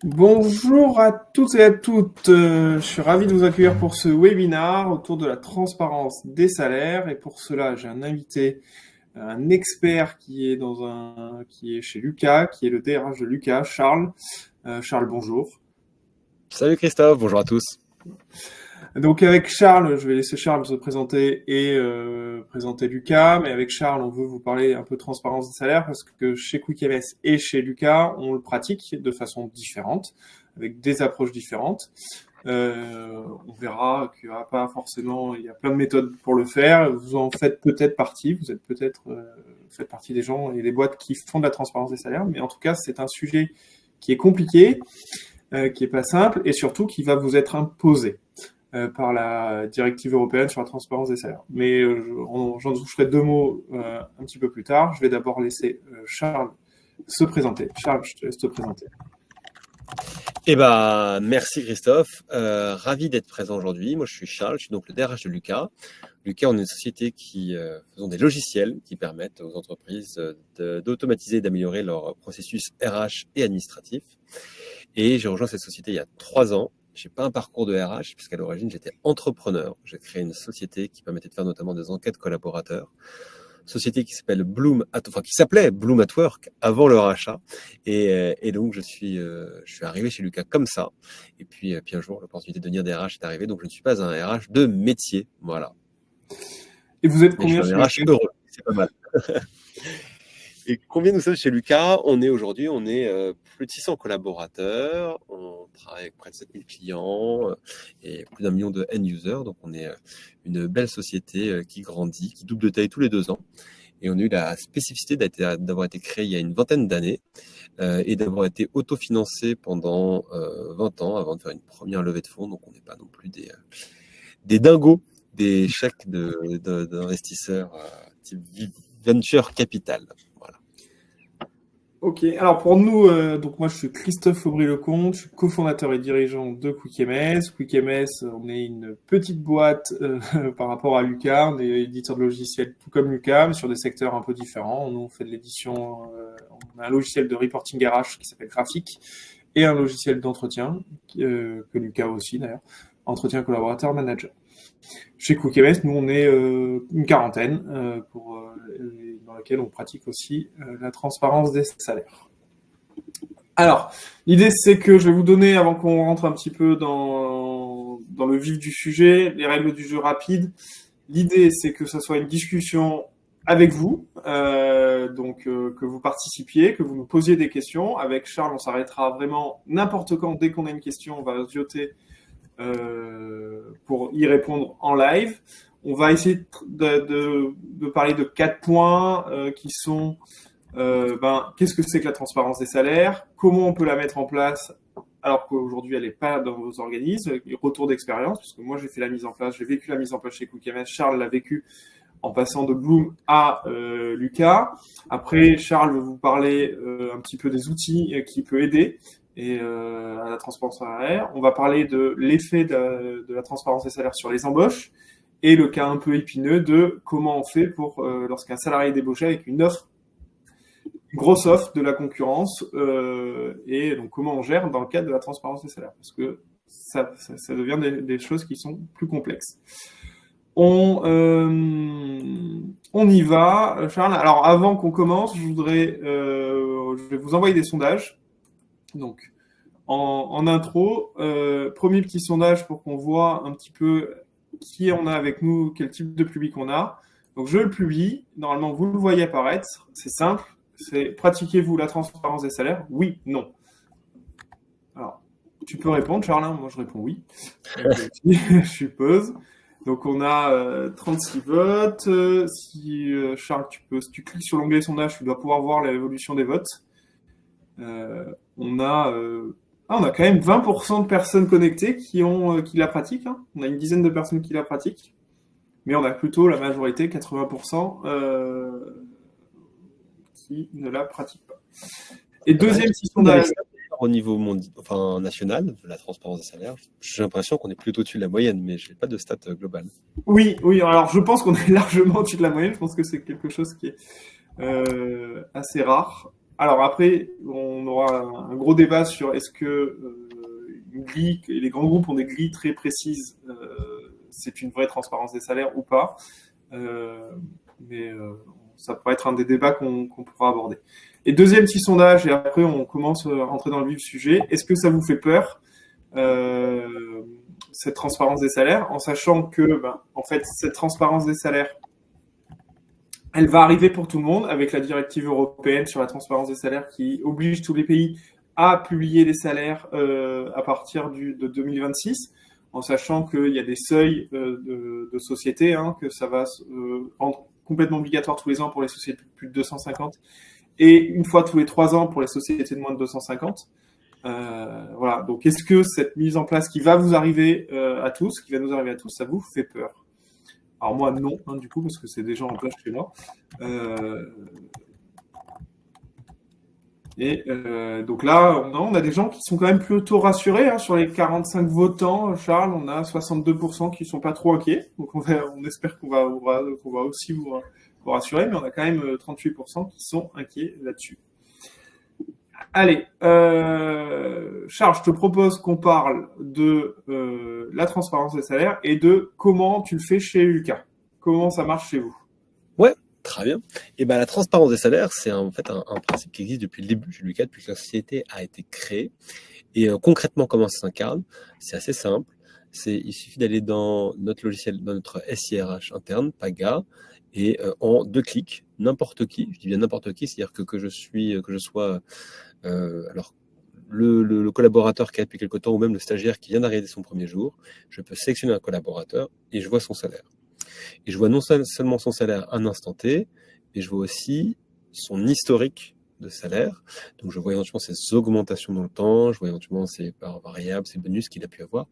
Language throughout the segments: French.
Bonjour à toutes et à toutes. Je suis ravi de vous accueillir pour ce webinaire autour de la transparence des salaires. Et pour cela, j'ai un invité, un expert qui est chez Lucas, qui est le DRH de Lucas, Charles. Charles, bonjour. Salut Christophe, bonjour à tous. Donc avec Charles, je vais laisser Charles se présenter et présenter Lucas, mais avec Charles, on veut vous parler un peu de transparence des salaires parce que chez QuickMS et chez Lucas, on le pratique de façon différente, avec des approches différentes. On verra qu'il n'y aura pas forcément, il y a plein de méthodes pour le faire. Vous en faites peut-être partie, vous êtes peut-être faites partie des gens et des boîtes qui font de la transparence des salaires, mais en tout cas, c'est un sujet qui est compliqué, qui est pas simple et surtout qui va vous être imposé par la directive européenne sur la transparence des salaires. Mais j'en toucherai deux mots un petit peu plus tard. Je vais d'abord laisser Charles se présenter. Charles, je te laisse te présenter. Merci Christophe. Ravi d'être présent aujourd'hui. Moi, je suis Charles, je suis donc le DRH de Lucas. Lucas, on est une société qui faisons des logiciels qui permettent aux entreprises d'automatiser et d'améliorer leur processus RH et administratif. Et j'ai rejoint cette société il y a 3 ans. J'ai pas un parcours de RH, puisqu'à l'origine, j'étais entrepreneur. J'ai créé une société qui permettait de faire notamment des enquêtes collaborateurs. Société qui s'appelait Bloom at Work avant le rachat. Et donc, je suis arrivé chez Lucas comme ça. Et puis un jour, l'opportunité de devenir DRH est arrivée. Donc, je ne suis pas un RH de métier. Voilà. Et vous êtes Mais je combien suis chez un RH Lucas ? heureux. C'est pas mal. Et combien nous sommes chez Lucas? On est plus de 600 collaborateurs, on travaille avec près de 7000 clients et plus d'1 million de end-users. Donc on est une belle société qui grandit, qui double de taille tous les 2 ans. Et on a eu la spécificité d'avoir été créé il y a une vingtaine d'années et d'avoir été autofinancé pendant 20 ans avant de faire une première levée de fonds. Donc on n'est pas non plus des dingos, des chèques d'investisseurs type venture capital. Ok, alors pour nous, donc moi je suis Christophe Aubry-Lecomte, je suis cofondateur et dirigeant de QuickMS. QuickMS, on est une petite boîte par rapport à Lucas, on est éditeur de logiciels tout comme Lucas, mais sur des secteurs un peu différents. Nous on fait de l'édition, on a un logiciel de reporting RH qui s'appelle Graphique et un logiciel d'entretien, que Lucas aussi d'ailleurs, entretien collaborateur manager. Chez QuickMS, nous on est une quarantaine dans laquelle on pratique aussi la transparence des salaires. Alors, l'idée c'est que je vais vous donner, avant qu'on rentre un petit peu dans le vif du sujet, les règles du jeu rapides. L'idée c'est que ce soit une discussion avec vous, que vous participiez, que vous nous posiez des questions. Avec Charles, on s'arrêtera vraiment n'importe quand, dès qu'on a une question, on va zioter pour y répondre en live. On va essayer de parler de 4 points qui sont qu'est-ce que c'est que la transparence des salaires, comment on peut la mettre en place alors qu'aujourd'hui elle n'est pas dans vos organismes, retour d'expérience, parce que moi j'ai fait la mise en place, j'ai vécu la mise en place chez QuickMS, Charles l'a vécu en passant de Bloom à Lucas. Après, Charles veut vous parler un petit peu des outils qui peuvent aider et à la transparence salariale. On va parler de l'effet de la transparence des salaires sur les embauches et le cas un peu épineux de comment on fait pour lorsqu'un salarié est débauché avec une offre, une grosse offre de la concurrence et donc comment on gère dans le cadre de la transparence des salaires parce que ça devient des choses qui sont plus complexes. On y va, Charles. Alors avant qu'on commence, je vais vous envoyer des sondages. Donc, en intro, premier petit sondage pour qu'on voit un petit peu qui on a avec nous, quel type de public on a. Donc, je le publie. Normalement, vous le voyez apparaître. C'est simple. C'est pratiquez-vous la transparence des salaires? Oui, non. Alors, tu peux répondre, Charles. Moi, je réponds oui. Je suppose. Donc, on a 36 votes. Charles, si tu cliques sur l'onglet sondage, tu dois pouvoir voir l'évolution des votes. On a quand même 20% de personnes connectées qui la pratiquent. Hein. On a une dizaine de personnes qui la pratiquent. Mais on a plutôt la majorité, 80%, qui ne la pratiquent pas. Et deuxième petit sondage. Au niveau national, de la transparence des salaires, j'ai l'impression qu'on est plutôt au-dessus de la moyenne, mais je n'ai pas de stats globales. Oui, alors je pense qu'on est largement au-dessus de la moyenne. Je pense que c'est quelque chose qui est assez rare. Alors après, on aura un gros débat sur est-ce que une grille, et les grands groupes ont des grilles très précises, c'est une vraie transparence des salaires ou pas. Mais ça pourrait être un des débats qu'on pourra aborder. Et deuxième petit sondage, et après on commence à rentrer dans le vif du sujet. Est-ce que ça vous fait peur, cette transparence des salaires, en sachant que, en fait, cette transparence des salaires, elle va arriver pour tout le monde avec la directive européenne sur la transparence des salaires qui oblige tous les pays à publier les salaires à partir de 2026, en sachant qu'il y a des seuils de sociétés, que ça va rendre complètement obligatoire tous les ans pour les sociétés de plus de 250 et une fois tous les 3 ans pour les sociétés de moins de 250. Voilà. Donc, est-ce que cette mise en place qui va vous arriver à tous, qui va nous arriver à tous, ça vous fait peur? Alors moi, non, du coup, parce que c'est déjà en place chez moi. Donc là, on a des gens qui sont quand même plutôt rassurés. Sur les 45 votants, Charles, on a 62% qui sont pas trop inquiets. Donc on espère qu'on va aussi vous rassurer, mais on a quand même 38% qui sont inquiets là-dessus. Allez, Charles, je te propose qu'on parle de la transparence des salaires et de comment tu le fais chez Lucas. Comment ça marche chez vous? Ouais, très bien. Et ben, la transparence des salaires, c'est en fait un principe qui existe depuis le début chez Lucas, depuis que la société a été créée. Et concrètement, comment ça s'incarne? C'est assez simple. Il suffit d'aller dans notre logiciel, dans notre SIRH interne, Paga, et en 2 clics, n'importe qui, je dis bien n'importe qui, c'est-à-dire que je sois alors le collaborateur qui est depuis quelque temps ou même le stagiaire qui vient d'arriver son premier jour, je peux sélectionner un collaborateur et je vois son salaire. Et je vois non seulement son salaire à un instant T, mais je vois aussi son historique de salaire. Donc je vois éventuellement ses augmentations dans le temps, je vois éventuellement ses parts variables, ses bonus qu'il a pu avoir.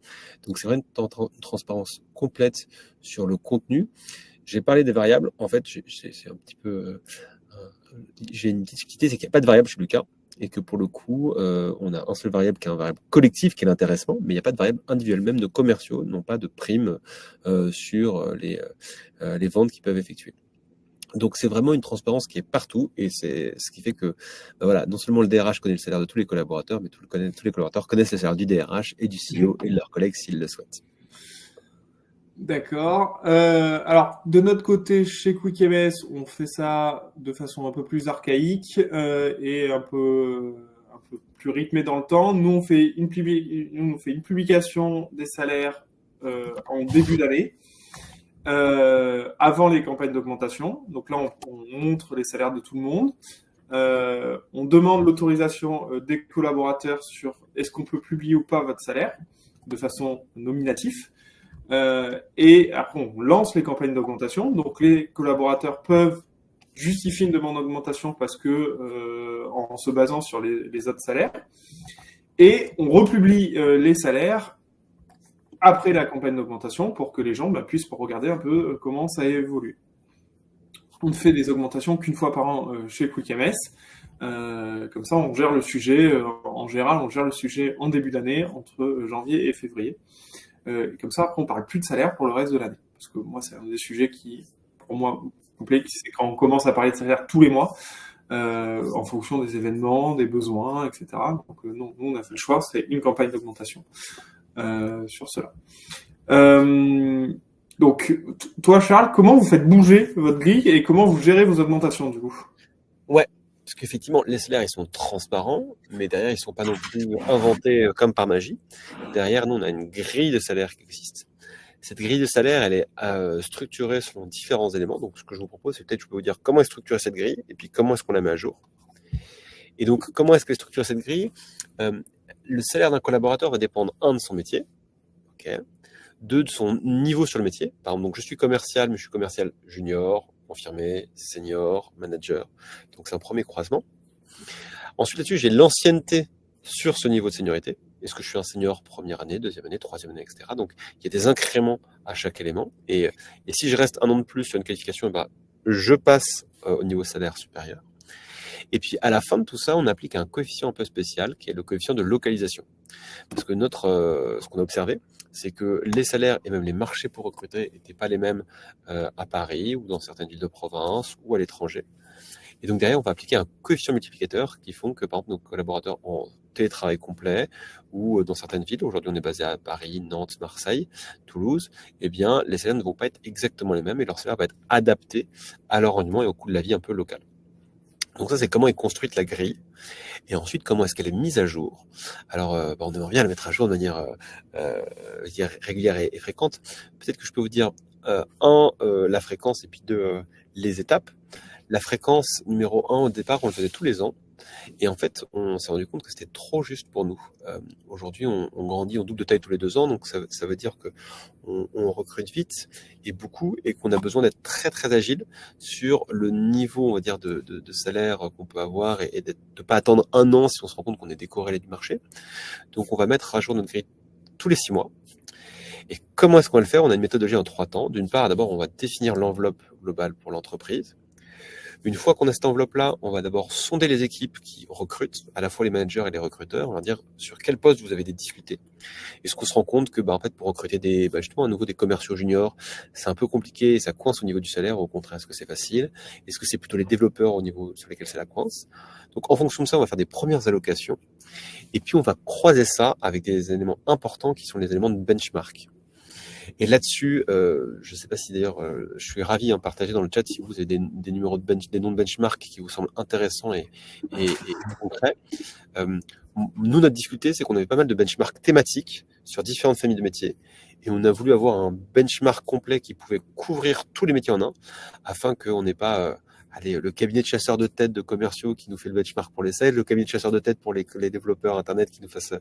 Donc c'est vraiment une transparence complète sur le contenu. J'ai parlé des variables, en fait c'est un petit peu... j'ai une difficulté, c'est qu'il n'y a pas de variable chez Lucas. Et que pour le coup, on a un seul variable qui est un variable collectif, qui est l'intéressement, mais il n'y a pas de variable individuelle. Même nos commerciaux n'ont pas de prime sur les ventes qu'ils peuvent effectuer. Donc c'est vraiment une transparence qui est partout, et c'est ce qui fait que voilà, non seulement le DRH connaît le salaire de tous les collaborateurs, mais tous les collaborateurs connaissent le salaire du DRH et du CEO et de leurs collègues s'ils le souhaitent. D'accord. Alors, de notre côté, chez QuickMS, on fait ça de façon un peu plus archaïque et un peu plus rythmée dans le temps. Nous, on fait une publication des salaires en début d'année, avant les campagnes d'augmentation. Donc là, on montre les salaires de tout le monde. On demande l'autorisation des collaborateurs sur est-ce qu'on peut publier ou pas votre salaire de façon nominative. Et après, on lance les campagnes d'augmentation. Donc, les collaborateurs peuvent justifier une demande d'augmentation parce que en se basant sur les autres salaires. Et on republie les salaires après la campagne d'augmentation pour que les gens puissent regarder un peu comment ça évolue. On ne fait des augmentations qu'une fois par an chez QuickMS. Comme ça, on gère le sujet. En général, on gère le sujet en début d'année, entre janvier et février. Et comme ça, après, on parle plus de salaire pour le reste de l'année. Parce que moi, c'est un des sujets qui, pour moi, complique, c'est quand on commence à parler de salaire tous les mois, en fonction des événements, des besoins, etc. Donc, non, nous, on a fait le choix, c'est une campagne d'augmentation sur cela. Donc, toi, Charles, comment vous faites bouger votre grille et comment vous gérez vos augmentations, du coup? Ouais. Parce qu'effectivement, les salaires, ils sont transparents, mais derrière, ils ne sont pas non plus inventés comme par magie. Derrière, nous, on a une grille de salaire qui existe. Cette grille de salaire, elle est structurée selon différents éléments. Donc, ce que je vous propose, c'est peut-être, je peux vous dire comment est structurée cette grille, et puis comment est-ce qu'on la met à jour. Et donc, comment est-ce qu'elle est structurée cette grille? Le salaire d'un collaborateur va dépendre, de son métier, okay, de son niveau sur le métier. Par exemple, donc, je suis commercial, mais je suis commercial junior, confirmé, senior, manager. Donc, c'est un premier croisement. Ensuite, là-dessus, j'ai l'ancienneté sur ce niveau de seniorité. Est-ce que je suis un senior première année, deuxième année, troisième année, etc. Donc, il y a des incréments à chaque élément. Et si je reste un an de plus sur une qualification, je passe au niveau salaire supérieur. Et puis, à la fin de tout ça, on applique un coefficient un peu spécial, qui est le coefficient de localisation. Parce que ce qu'on a observé, c'est que les salaires et même les marchés pour recruter n'étaient pas les mêmes à Paris ou dans certaines villes de province ou à l'étranger. Et donc derrière, on va appliquer un coefficient multiplicateur qui font que, par exemple, nos collaborateurs en télétravail complet ou dans certaines villes, aujourd'hui on est basé à Paris, Nantes, Marseille, Toulouse, eh bien les salaires ne vont pas être exactement les mêmes et leur salaire va être adapté à leur rendement et au coût de la vie un peu local. Donc ça, c'est comment est construite la grille. Et ensuite, comment est-ce qu'elle est mise à jour? Alors, on aimerait bien la mettre à jour de manière je dirais régulière et fréquente. Peut-être que je peux vous dire, la fréquence et puis deux, les étapes. La fréquence numéro 1, au départ, on le faisait tous les ans. Et en fait, on s'est rendu compte que c'était trop juste pour nous. Aujourd'hui, on grandit, on double de taille tous les 2 ans, donc ça veut dire que on recrute vite et beaucoup, et qu'on a besoin d'être très très agile sur le niveau, on va dire, de salaire qu'on peut avoir et de pas attendre un an si on se rend compte qu'on est décorrélé du marché. Donc, on va mettre à jour notre grille tous les 6 mois. Et comment est-ce qu'on va le faire? On a une méthodologie en 3 temps. D'une part, d'abord, on va définir l'enveloppe globale pour l'entreprise. Une fois qu'on a cette enveloppe-là, on va d'abord sonder les équipes qui recrutent, à la fois les managers et les recruteurs. On va dire sur quel poste vous avez des difficultés. Est-ce qu'on se rend compte que, en fait, pour recruter justement à nouveau des commerciaux juniors, c'est un peu compliqué et ça coince au niveau du salaire. Au contraire, est-ce que c'est facile? Est-ce que c'est plutôt les développeurs au niveau sur lesquels c'est la coince? Donc, en fonction de ça, on va faire des premières allocations. Et puis, on va croiser ça avec des éléments importants qui sont les éléments de benchmark. Et là-dessus, je ne sais pas si d'ailleurs, je suis ravi de partager dans le chat si vous avez des numéros des noms de benchmark qui vous semblent intéressants et concrets. Nous, notre difficulté, c'est qu'on avait pas mal de benchmarks thématiques sur différentes familles de métiers. Et on a voulu avoir un benchmark complet qui pouvait couvrir tous les métiers en un, afin qu'on n'ait pas le cabinet de chasseurs de tête de commerciaux qui nous fait le benchmark pour les sales, le cabinet de chasseurs de tête pour les développeurs Internet qui nous fasse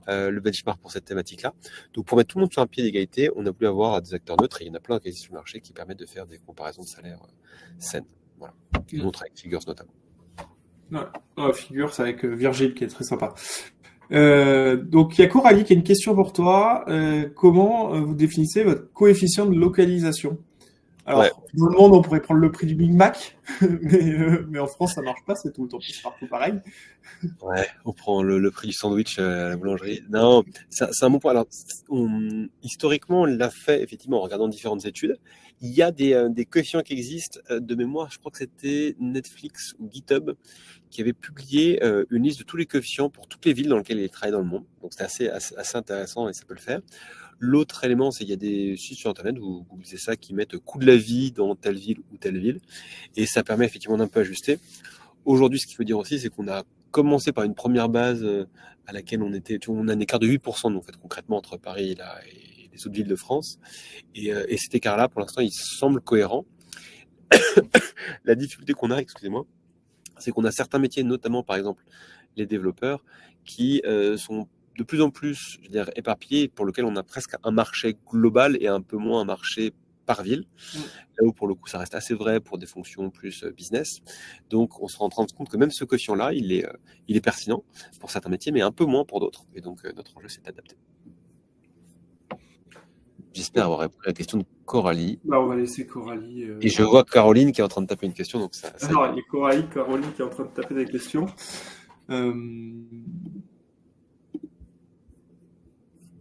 le benchmark pour cette thématique-là. Donc, pour mettre tout le monde sur un pied d'égalité, on a voulu avoir des acteurs neutres et il y en a plein qui existent sur le marché qui permettent de faire des comparaisons de salaires saines. Voilà. Une autre avec Figures notamment. Ouais, Figures avec Virgile qui est très sympa. Donc, il y a Coralie qui a une question pour toi. Comment vous définissez votre coefficient de localisation? Alors, dans le monde, on pourrait prendre le prix du Big Mac, mais en France, ça marche pas, c'est tout le temps partout pareil. Ouais, on prend le prix du sandwich à la boulangerie. Non, c'est un bon point. Alors, historiquement, on l'a fait effectivement en regardant différentes études. Il y a des coefficients qui existent. De mémoire, je crois que c'était Netflix ou GitHub qui avait publié une liste de tous les coefficients pour toutes les villes dans lesquelles ils travaillent dans le monde. Donc, c'est assez intéressant et ça peut le faire. L'autre élément, c'est qu'il y a des sites sur Internet où vous lisez ça qui mettent coût de la vie dans telle ville ou telle ville. Et ça permet effectivement d'un peu ajuster. Aujourd'hui, ce qu'il faut dire aussi, c'est qu'on a commencé par une première base à laquelle on a un écart de 8%, nous, en fait, concrètement, entre Paris et les autres villes de France. Et cet écart-là, pour l'instant, il semble cohérent. La difficulté qu'on a, excusez-moi, c'est qu'on a certains métiers, notamment, par exemple, les développeurs, qui sont de plus en plus, je veux dire, éparpillés, pour lequel on a presque un marché global et un peu moins un marché par ville. Là où, pour le coup, ça reste assez vrai pour des fonctions plus business. Donc, on se rend compte que même ce quotient-là, il est pertinent pour certains métiers, mais un peu moins pour d'autres. Et donc, notre enjeu, c'est d'adapter. J'espère avoir répondu à la question de Coralie. On va laisser Coralie. Et je vois Caroline qui est en train de taper une question. Donc ça Alors, il y a Caroline qui est en train de taper des questions.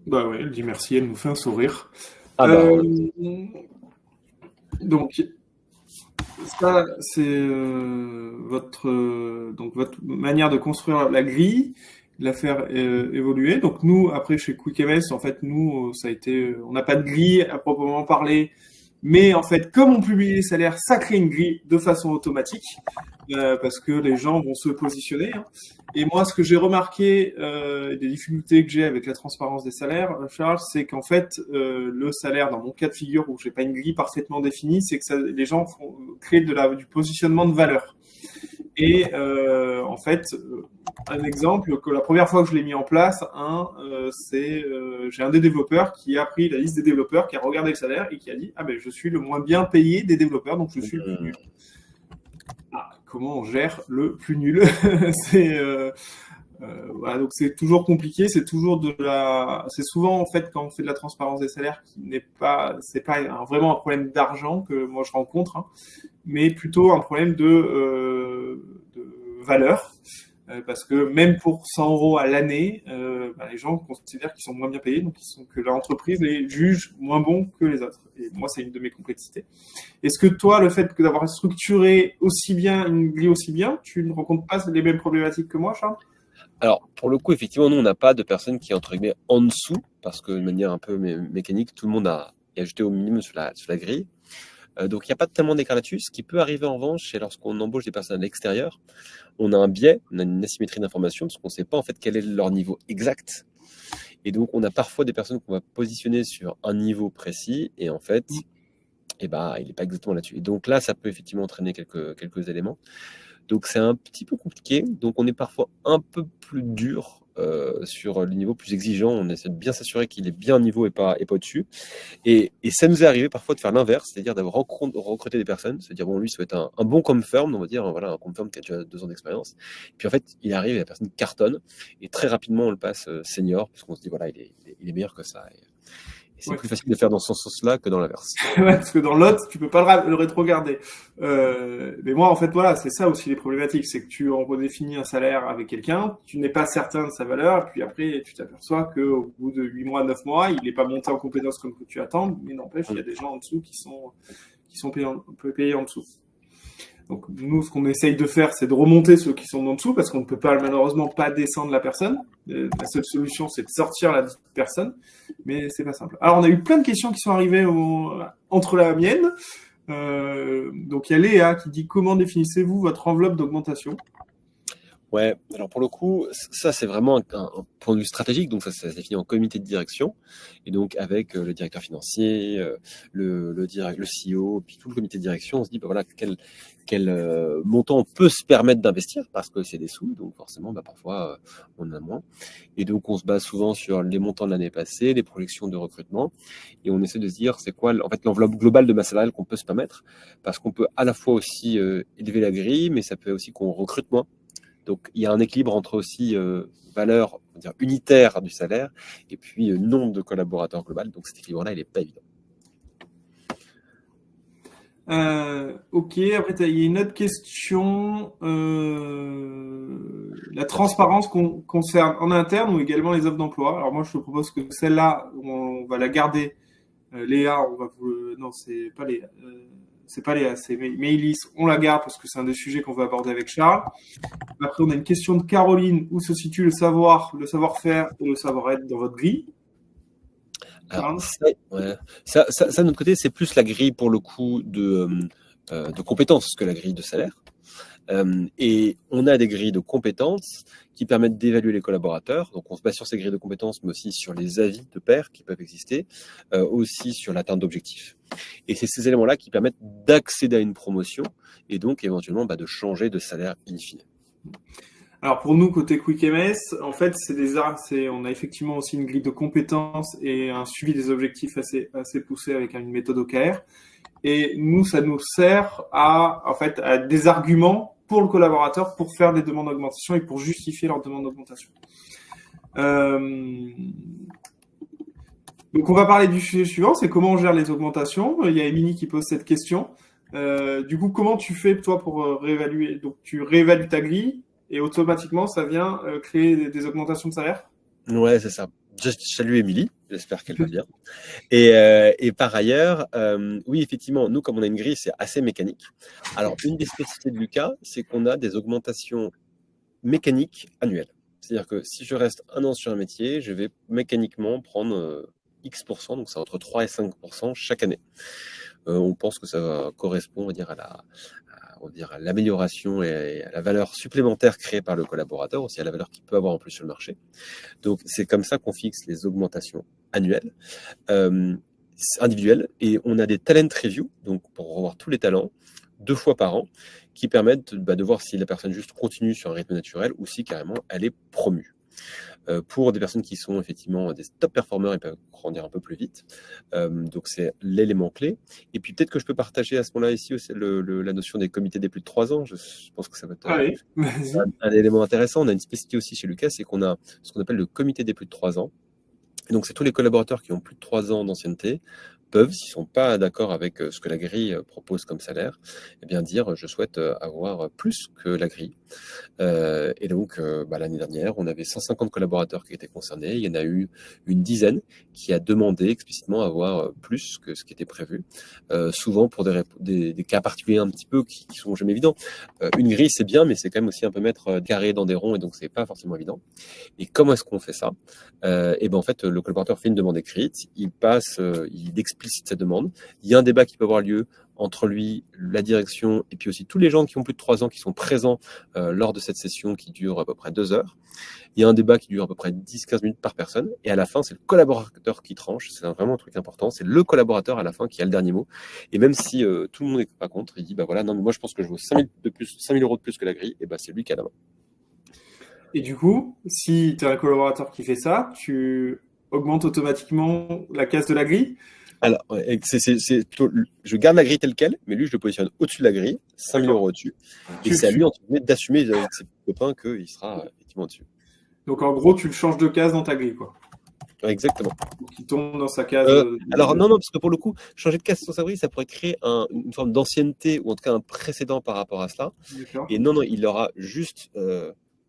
Ouais, elle dit merci, elle nous fait un sourire. Donc, ça, c'est votre manière de construire la grille, de la faire évoluer. Donc, nous, après, chez QuickMS, en fait, ça a été, on n'a pas de grille à proprement parler, mais en fait, comme on publie les salaires, ça crée une grille de façon automatique, parce que les gens vont se positionner. Et moi, ce que j'ai remarqué, des difficultés que j'ai avec la transparence des salaires, Charles, c'est qu'en fait, le salaire, dans mon cas de figure où j'ai pas une grille parfaitement définie, c'est que les gens créent du positionnement de valeur. Et en fait, un exemple que la première fois que je l'ai mis en place, j'ai un des développeurs qui a pris la liste des développeurs, qui a regardé le salaire et qui a dit je suis le moins bien payé des développeurs, donc je suis le plus nul. Comment on gère le plus nul? Voilà, donc c'est toujours compliqué, c'est souvent en fait quand on fait de la transparence des salaires c'est pas vraiment un problème d'argent que moi je rencontre, mais plutôt un problème de valeur. parce que même pour 100 euros à l'année, les gens considèrent qu'ils sont moins bien payés, donc que l'entreprise les juge moins bons que les autres. Et moi, c'est une de mes complexités. Est-ce que toi, le fait d'avoir structuré aussi bien une grille aussi bien, tu ne rencontres pas les mêmes problématiques que moi, Charles? Alors, pour le coup, effectivement, nous, on n'a pas de personnes qui est entre guillemets en dessous, parce que de manière un peu mécanique, tout le monde est ajouté au minimum sur la grille. Donc, il n'y a pas tellement d'écart là-dessus. Ce qui peut arriver en revanche, c'est lorsqu'on embauche des personnes à l'extérieur, on a un biais, on a une asymétrie d'information, parce qu'on ne sait pas en fait quel est leur niveau exact. Et donc, on a parfois des personnes qu'on va positionner sur un niveau précis, et en fait, il n'est pas exactement là-dessus. Et donc là, ça peut effectivement entraîner quelques éléments. Donc c'est un petit peu compliqué. Donc on est parfois un peu plus dur sur le niveau plus exigeant. On essaie de bien s'assurer qu'il est bien au niveau et pas au-dessus. Et ça nous est arrivé parfois de faire l'inverse, c'est-à-dire d'avoir recruté des personnes, c'est-à-dire bon lui ça va être un bon confirm, on va dire voilà un confirm qui a déjà 2 ans d'expérience. Puis en fait il arrive et la personne cartonne et très rapidement on le passe senior parce qu'on se dit voilà il est meilleur que ça. Et c'est plus facile de faire dans ce sens-là que dans l'inverse. Ouais, parce que dans l'autre, tu peux pas le rétrogarder. Mais moi, en fait, voilà, c'est ça aussi les problématiques, c'est que tu redéfinis un salaire avec quelqu'un, tu n'es pas certain de sa valeur, et puis après, tu t'aperçois qu'au bout de 8 mois, 9 mois, il n'est pas monté en compétence comme que tu attends, mais n'empêche, il y a des gens en dessous qui sont payés en dessous. Donc nous, ce qu'on essaye de faire, c'est de remonter ceux qui sont en dessous, parce qu'on ne peut pas malheureusement pas descendre la personne. La seule solution, c'est de sortir la personne, mais c'est pas simple. Alors on a eu plein de questions qui sont arrivées entre la mienne. Donc il y a Léa qui dit comment définissez-vous votre enveloppe d'augmentation? Ouais, alors pour le coup, ça c'est vraiment un point de vue stratégique, donc ça se définit en comité de direction, et donc avec le directeur financier, le CEO, puis tout le comité de direction, on se dit bah voilà quel montant on peut se permettre d'investir parce que c'est des sous, donc forcément parfois on en a moins, et donc on se base souvent sur les montants de l'année passée, les projections de recrutement, et on essaie de se dire c'est quoi en fait l'enveloppe globale de masse salariale qu'on peut se permettre, parce qu'on peut à la fois aussi élever la grille, mais ça peut aussi qu'on recrute moins. Donc, il y a un équilibre entre aussi valeur on va dire, unitaire du salaire et puis nombre de collaborateurs global. Donc, cet équilibre-là, il n'est pas évident. Ok, après, il y a une autre question. La transparence concerne en interne ou également les offres d'emploi. Alors, moi, je te propose que celle-là, on va la garder. Léa, on va vous. Non, c'est pas Léa. C'est pas Léa, c'est Maëlys. On la garde parce que c'est un des sujets qu'on va aborder avec Charles. Après, on a une question de Caroline. Où se situe le savoir-faire et le savoir-être dans votre grille? Alors, ça, de notre côté, c'est plus la grille pour le coup de compétences que la grille de salaire. Et on a des grilles de compétences qui permettent d'évaluer les collaborateurs. Donc, on se base sur ces grilles de compétences, mais aussi sur les avis de pairs qui peuvent exister, aussi sur l'atteinte d'objectifs. Et c'est ces éléments-là qui permettent d'accéder à une promotion et donc éventuellement de changer de salaire in fine. Alors pour nous, côté QuickMS, en fait, on a effectivement aussi une grille de compétences et un suivi des objectifs assez poussé avec une méthode OKR. Et nous, ça nous sert à des arguments pour le collaborateur pour faire des demandes d'augmentation et pour justifier leur demande d'augmentation. Donc on va parler du sujet suivant, c'est comment on gère les augmentations. Il y a Émilie qui pose cette question. Du coup, comment tu fais toi pour réévaluer? Donc tu réévalues ta grille et automatiquement ça vient créer des augmentations de salaire? Ouais, c'est ça. Je salue Émilie, j'espère qu'elle va bien. Et par ailleurs, oui, effectivement, nous, comme on a une grille, c'est assez mécanique. Alors, une des spécificités de Lucas, c'est qu'on a des augmentations mécaniques annuelles. C'est-à-dire que si je reste 1 an sur un métier, je vais mécaniquement prendre X%, donc c'est entre 3 et 5% chaque année. On pense que ça correspond, on va dire, à l'amélioration et à la valeur supplémentaire créée par le collaborateur, aussi à la valeur qu'il peut avoir en plus sur le marché. Donc, c'est comme ça qu'on fixe les augmentations annuelles, individuelles, et on a des talent reviews, donc pour revoir tous les talents, 2 fois par an, qui permettent de voir si la personne juste continue sur un rythme naturel ou si carrément elle est promue. Pour des personnes qui sont effectivement des top performers, ils peuvent grandir un peu plus vite. Donc, c'est l'élément clé. Et puis, peut-être que je peux partager à ce moment-là ici aussi la notion des comités des plus de 3 ans. Je pense que ça va être un élément intéressant. On a une spécificité aussi chez Lucas, c'est qu'on a ce qu'on appelle le comité des plus de 3 ans. Et donc, c'est tous les collaborateurs qui ont plus de 3 ans d'ancienneté peuvent, s'ils sont pas d'accord avec ce que la grille propose comme salaire, eh bien dire je souhaite avoir plus que la grille. Et donc l'année dernière, on avait 150 collaborateurs qui étaient concernés. Il y en a eu une dizaine qui a demandé explicitement à avoir plus que ce qui était prévu, souvent pour des cas particuliers un petit peu qui sont jamais évidents. Une grille c'est bien, mais c'est quand même aussi un peu mettre carré dans des ronds, et donc c'est pas forcément évident. Et comment est-ce qu'on fait ça? Et ben en fait, le collaborateur fait une demande écrite, il explicite sa demande. Il y a un débat qui peut avoir lieu entre lui, la direction, et puis aussi tous les gens qui ont plus de 3 ans qui sont présents lors de cette session qui dure à peu près 2 heures. Il y a un débat qui dure à peu près 10-15 minutes par personne, et à la fin, c'est le collaborateur qui tranche. C'est vraiment un truc important. C'est le collaborateur à la fin qui a le dernier mot. Et même si tout le monde n'est pas contre, il dit bah voilà, non mais moi je pense que je vaux 5 000 de plus, 5 000 euros de plus que la grille, et bah c'est lui qui a la main. Et du coup, si tu as un collaborateur qui fait ça, tu augmentes automatiquement la case de la grille. Alors, c'est plutôt, je garde la grille telle quelle, mais lui, je le positionne au-dessus de la grille, 5 000 euros au-dessus. Et c'est à lui, entre guillemets, d'assumer avec ses copains qu'il sera effectivement au-dessus. Donc, en gros, tu le changes de case dans ta grille, quoi. Exactement. Donc, il tombe dans sa case. Alors, non, parce que pour le coup, changer de case sur sa grille, ça pourrait créer une forme d'ancienneté, ou en tout cas un précédent par rapport à cela. Et non, il aura juste,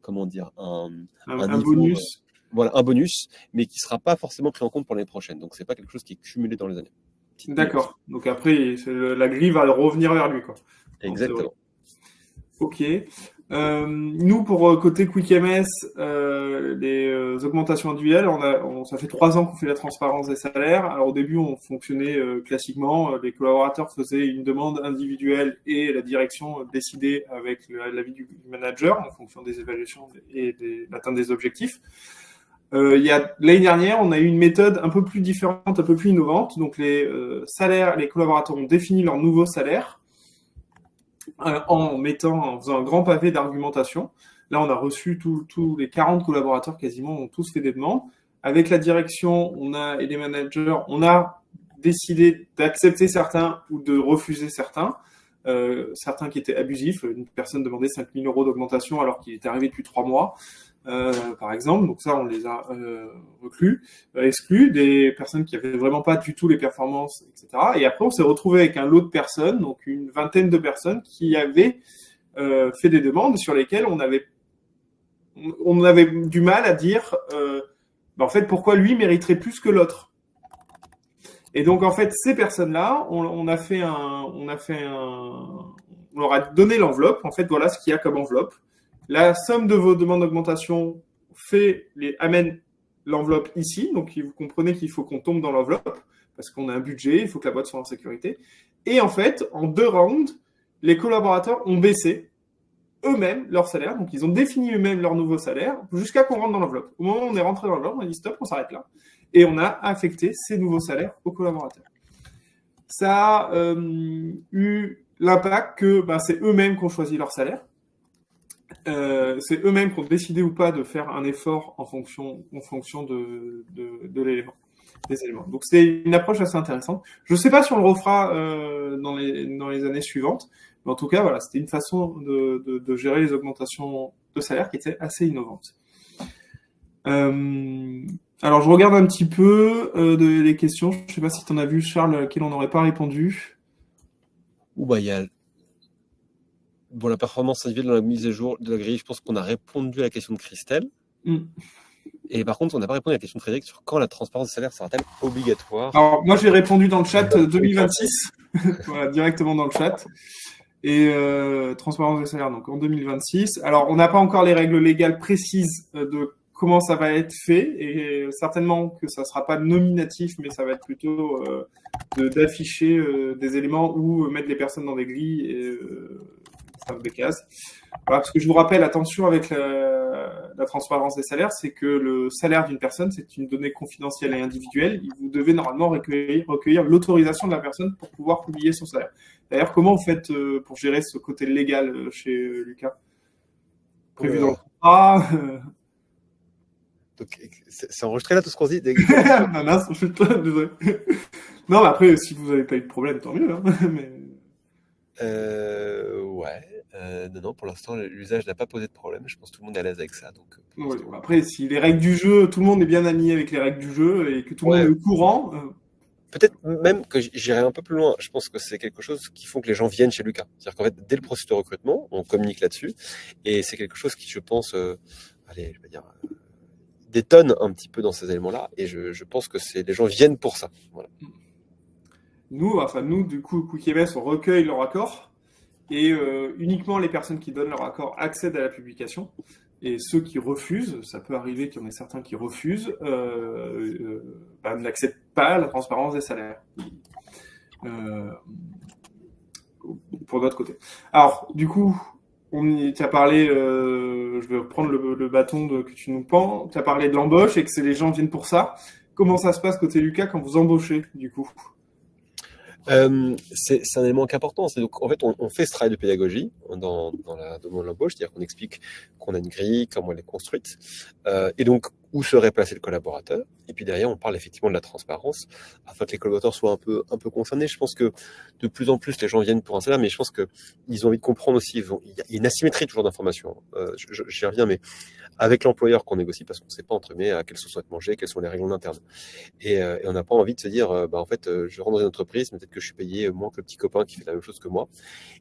comment dire, un niveau, bonus. Voilà, un bonus, mais qui ne sera pas forcément pris en compte pour l'année prochaine. Donc, ce n'est pas quelque chose qui est cumulé dans les années. D'accord. Donc, après, la grille va revenir vers lui, quoi. Exactement. Ok. Nous, pour côté QuickMS, les augmentations individuelles, ça fait 3 ans qu'on fait la transparence des salaires. Alors au début, on fonctionnait classiquement. Les collaborateurs faisaient une demande individuelle et la direction décidait avec l'avis du manager en fonction des évaluations et de l'atteinte des objectifs. L'année dernière, on a eu une méthode un peu plus différente, un peu plus innovante. Donc les collaborateurs ont défini leur nouveau salaire en faisant un grand pavé d'argumentation. Là, on a reçu tous les 40 collaborateurs quasiment ont tous fait des demandes. Avec la direction et les managers, on a décidé d'accepter certains ou de refuser certains. Certains qui étaient abusifs. Une personne demandait 5 000 euros d'augmentation alors qu'il était arrivé depuis 3 mois. Par exemple, donc ça on les a exclus, des personnes qui avaient vraiment pas du tout les performances, etc. Et après on s'est retrouvé avec un lot de personnes, donc une vingtaine de personnes qui avaient fait des demandes sur lesquelles on avait du mal à dire en fait pourquoi lui mériterait plus que l'autre. Et donc en fait ces personnes-là, on leur a donné l'enveloppe. En fait voilà ce qu'il y a comme enveloppe. La somme de vos demandes d'augmentation amène l'enveloppe ici. Donc, vous comprenez qu'il faut qu'on tombe dans l'enveloppe parce qu'on a un budget, il faut que la boîte soit en sécurité. Et en fait, en 2 rounds, les collaborateurs ont baissé eux-mêmes leur salaire. Donc, ils ont défini eux-mêmes leur nouveau salaire jusqu'à qu'on rentre dans l'enveloppe. Au moment où on est rentré dans l'enveloppe, on a dit stop, on s'arrête là. Et on a affecté ces nouveaux salaires aux collaborateurs. Ça a eu l'impact que c'est eux-mêmes qui ont choisi leur salaire. C'est eux-mêmes qui ont décidé ou pas de faire un effort en fonction de l'élément, des éléments. Donc c'est une approche assez intéressante. Je ne sais pas si on le refera dans les années suivantes, mais en tout cas voilà, c'était une façon de gérer les augmentations de salaire qui était assez innovante. Alors je regarde un petit peu les questions. Je ne sais pas si tu en as vu, Charles, auxquelles on n'aurait pas répondu. Il y a la performance individuelle dans la mise à jour de la grille, je pense qu'on a répondu à la question de Christelle. Et par contre, on n'a pas répondu à la question de Frédéric sur quand la transparence des salaires sera-t-elle obligatoire. Alors, moi, j'ai répondu dans le chat 2026, voilà, directement dans le chat. Et transparence des salaires, donc en 2026. Alors, on n'a pas encore les règles légales précises de comment ça va être fait, et certainement que ça ne sera pas nominatif, mais ça va être plutôt d'afficher des éléments ou mettre les personnes dans des grilles et des cases. Voilà, parce que je vous rappelle, attention avec la transparence des salaires, c'est que le salaire d'une personne, c'est une donnée confidentielle et individuelle. Vous devez normalement recueillir l'autorisation de la personne pour pouvoir publier son salaire. D'ailleurs, comment vous faites pour gérer ce côté légal chez Lucas? Prévu dans le contrat Donc, c'est enregistré là tout ce qu'on se dit. Non, je suis désolé. Non, mais après, si vous n'avez pas eu de problème, tant mieux. Hein, mais... non, pour l'instant, l'usage n'a pas posé de problème. Je pense que tout le monde est à l'aise avec ça. Donc, ouais, après, si les règles du jeu, tout le monde est bien aligné avec les règles du jeu et que tout le monde est au courant, peut-être même que j'irai un peu plus loin. Je pense que c'est quelque chose qui font que les gens viennent chez Lucas. C'est-à-dire qu'en fait, dès le processus de recrutement, on communique là-dessus. Et c'est quelque chose qui, je pense, allez, je vais dire, détonne un petit peu dans ces éléments-là. Et je pense que les gens viennent pour ça. Voilà. Nous, du coup, QuickMS, on recueille leur accord et uniquement les personnes qui donnent leur accord accèdent à la publication. Et ceux qui refusent, ça peut arriver qu'il y en ait certains qui refusent, n'acceptent pas la transparence des salaires. Pour notre côté. Alors, du coup, tu as parlé, je vais reprendre le bâton que tu nous pends, tu as parlé de l'embauche et que les gens viennent pour ça. Comment ça se passe côté Lucas quand vous embauchez, du coup? C'est un élément important. Donc, en fait, on fait ce travail de pédagogie dans l'embauche, c'est-à-dire qu'on explique qu'on a une grille, comment elle est construite, et donc où serait placé le collaborateur. Et puis derrière, on parle effectivement de la transparence, afin que les collaborateurs soient un peu concernés. Je pense que de plus en plus, les gens viennent pour un salaire, mais je pense qu'ils ont envie de comprendre aussi. Il y a une asymétrie toujours d'informations. J'y reviens, mais avec l'employeur qu'on négocie, parce qu'on ne sait pas entre guillemets à quelle sauce on va être mangé, quelles sont les règles en interne. Et on n'a pas envie de se dire, en fait, je rentre dans une entreprise, mais peut-être que je suis payé moins que le petit copain qui fait la même chose que moi.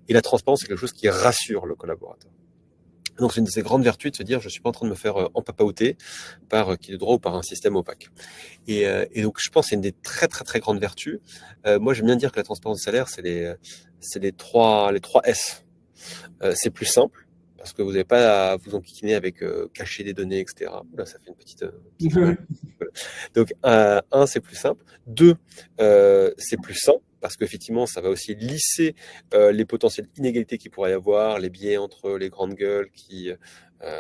Et la transparence, c'est quelque chose qui rassure le collaborateur. Donc, c'est une de ces grandes vertus de se dire, je ne suis pas en train de me faire empapaouter par qui de droit ou par un système opaque. Et donc, je pense que c'est une des très, très, très grandes vertus. Moi, j'aime bien dire que la transparence du salaire, c'est les trois S. C'est plus simple, parce que vous n'avez pas à vous enquiquiner avec cacher des données, etc. Là, ça fait une petite... Donc, un, c'est plus simple. Deux, c'est plus sain, parce qu'effectivement, ça va aussi lisser les potentielles inégalités qu'il pourrait y avoir, les biais entre les grandes gueules qui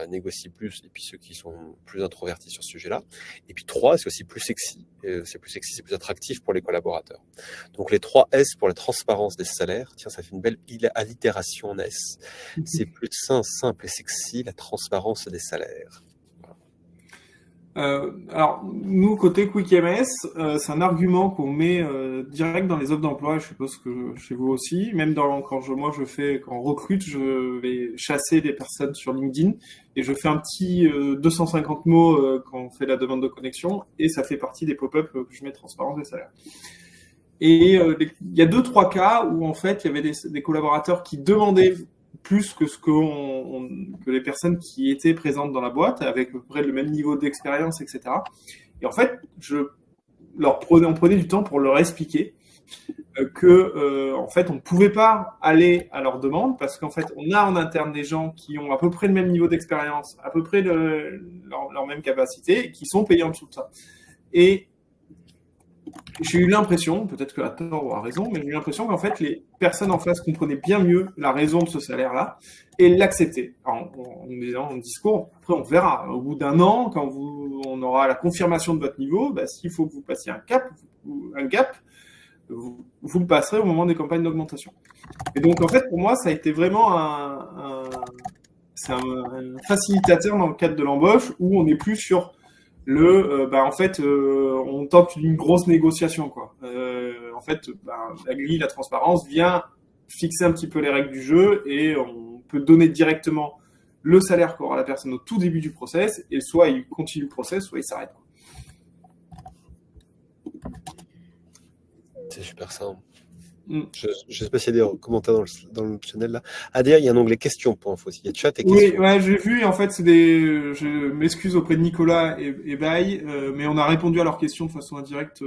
négocient plus et puis ceux qui sont plus introvertis sur ce sujet-là. Et puis trois, c'est aussi plus sexy. C'est plus sexy, c'est plus attractif pour les collaborateurs. Donc les 3 S pour la transparence des salaires, tiens, ça fait une belle allitération en S. C'est plus sain, simple et sexy, la transparence des salaires. Alors, nous, côté QuickMS, c'est un argument qu'on met direct dans les offres d'emploi, je suppose que chez vous aussi. Même quand on recrute, je vais chasser des personnes sur LinkedIn et je fais un petit 250 mots quand on fait la demande de connexion et ça fait partie des pop-up que je mets transparence des salaires. Et il y a 2-3 cas où en fait il y avait des collaborateurs qui demandaient plus que que les personnes qui étaient présentes dans la boîte, avec à peu près le même niveau d'expérience, etc. Et en fait, on prenait du temps pour leur expliquer que en fait, on ne pouvait pas aller à leur demande parce qu'en fait, on a en interne des gens qui ont à peu près le même niveau d'expérience, à peu près leur même capacité, et qui sont payés en dessous de ça. Et j'ai eu l'impression, peut-être que à tort ou à raison, mais j'ai eu l'impression qu'en fait, les personnes en face comprenaient bien mieux la raison de ce salaire-là et l'acceptaient en disant en discours. Après, on verra. Au bout d'un an, quand on aura la confirmation de votre niveau, s'il faut que vous passiez un gap, vous le passerez au moment des campagnes d'augmentation. Et donc, en fait, pour moi, ça a été vraiment un facilitateur dans le cadre de l'embauche où on n'est plus sur on tente une grosse négociation, quoi. La grille, la transparence vient fixer un petit peu les règles du jeu et on peut donner directement le salaire qu'aura la personne au tout début du process et soit il continue le process, soit il s'arrête. C'est super simple. Je ne sais pas s'il y a des commentaires dans le channel là. Ah d'ailleurs, il y a un onglet questions pour info. Il y a chat et questions. Oui, ouais, j'ai vu. En fait, je m'excuse auprès de Nicolas et Baye, mais on a répondu à leurs questions de façon indirecte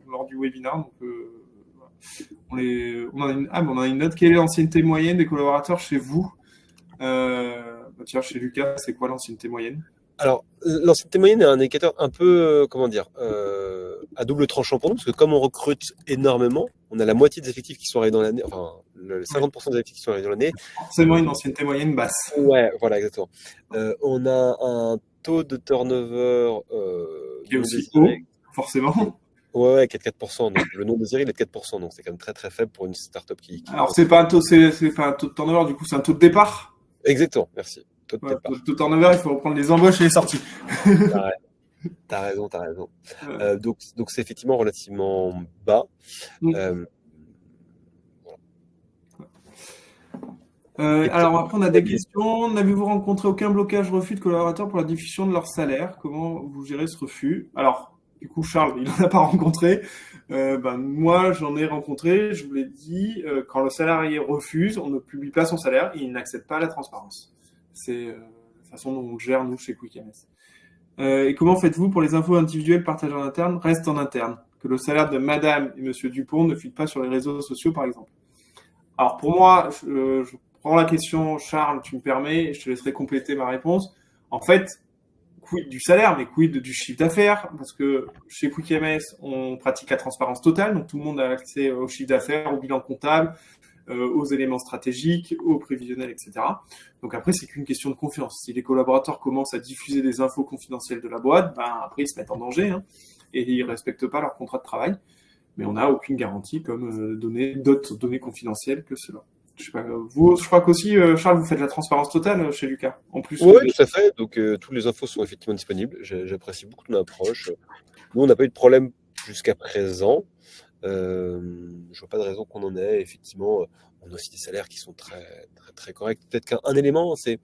lors du webinaire. Donc, on en a une note. Quelle est l'ancienneté moyenne des collaborateurs chez vous? Tiens, chez Lucas, c'est quoi l'ancienneté moyenne? Alors, l'ancienneté moyenne est un indicateur un peu, à double tranchant pour nous, parce que comme on recrute énormément, on a la moitié des effectifs qui sont arrivés dans l'année, enfin, 50% des effectifs qui sont arrivés dans l'année. Forcément une ancienneté moyenne basse. Ouais, voilà, exactement. On a un taux de turnover qui est aussi haut, forcément. Ouais, qui est de 4%. Donc, le non désiré, il est de 4%. Donc, c'est quand même très, très faible pour une startup qui... Alors, c'est pas un taux de turnover, du coup, c'est un taux de départ. Exactement, merci. Taux de turnover, il faut reprendre les embauches et les sorties. T'as raison. Donc, c'est effectivement relativement bas. Alors après, on a des questions. N'avez-vous rencontré aucun blocage refus de collaborateurs pour la diffusion de leur salaire? Comment vous gérez ce refus? Alors, Du coup, Charles, il n'en a pas rencontré. Moi, j'en ai rencontré, je vous l'ai dit, quand le salarié refuse, on ne publie pas son salaire et il n'accepte pas la transparence. C'est la façon dont on le gère, nous, chez QuickMS. Et comment faites-vous pour les infos individuelles partagées en interne restent en interne? Que le salaire de Madame et Monsieur Dupont ne fuite pas sur les réseaux sociaux, par exemple. Alors, pour moi, je prends la question, Charles, tu me permets, et je te laisserai compléter ma réponse. En fait, quid du salaire, mais quid du chiffre d'affaires? Parce que chez QuickMS, on pratique la transparence totale, donc tout le monde a accès au chiffre d'affaires, au bilan comptable, aux éléments stratégiques, aux prévisionnels, etc. Donc après, c'est qu'une question de confiance. Si les collaborateurs commencent à diffuser des infos confidentielles de la boîte, après, ils se mettent en danger, hein, et ils ne respectent pas leur contrat de travail. Mais on n'a aucune garantie comme donner d'autres données confidentielles que cela. Je sais pas, vous, je crois qu'aussi, Charles, vous faites de la transparence totale chez Lucas. En plus, Oui, tout à fait. Donc, toutes les infos sont effectivement disponibles. J'apprécie beaucoup ton approche. Nous, on n'a pas eu de problème jusqu'à présent. Je vois pas de raison qu'on en ait. Effectivement, on a aussi des salaires qui sont très, très, très corrects. Peut-être qu'un élément, c'est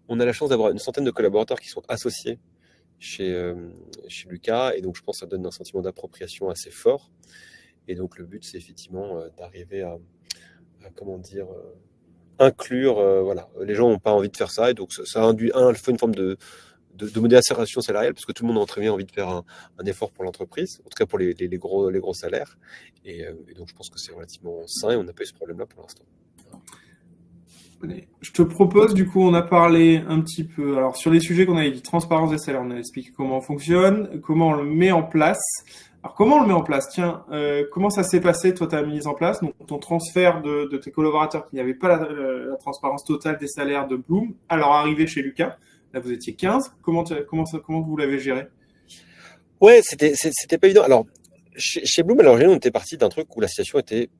on a la chance d'avoir une centaine de collaborateurs qui sont associés chez Lucas. Et donc, je pense que ça donne un sentiment d'appropriation assez fort. Et donc, le but, c'est effectivement d'arriver à comment dire, inclure. Voilà, les gens n'ont pas envie de faire ça. Et donc, ça induit, une forme de modération salariale, parce que tout le monde a très bien envie de faire un effort pour l'entreprise, en tout cas pour les gros salaires. Et donc, je pense que c'est relativement sain et on n'a pas eu ce problème-là pour l'instant. Je te propose, du coup, on a parlé un petit peu, alors sur les sujets qu'on avait dit, transparence des salaires, on a expliqué comment on fonctionne, comment on le met en place. Alors, comment on le met en place? Tiens, comment ça s'est passé, toi, ta mise en place, donc ton transfert de tes collaborateurs qui n'avaient pas la transparence totale des salaires de Bloom à leur arrivée chez Lucas? Là, vous étiez 15. Comment vous l'avez géré? Ouais, c'était pas évident. Alors, chez Bloom, à l'origine, on était parti d'un truc où la situation était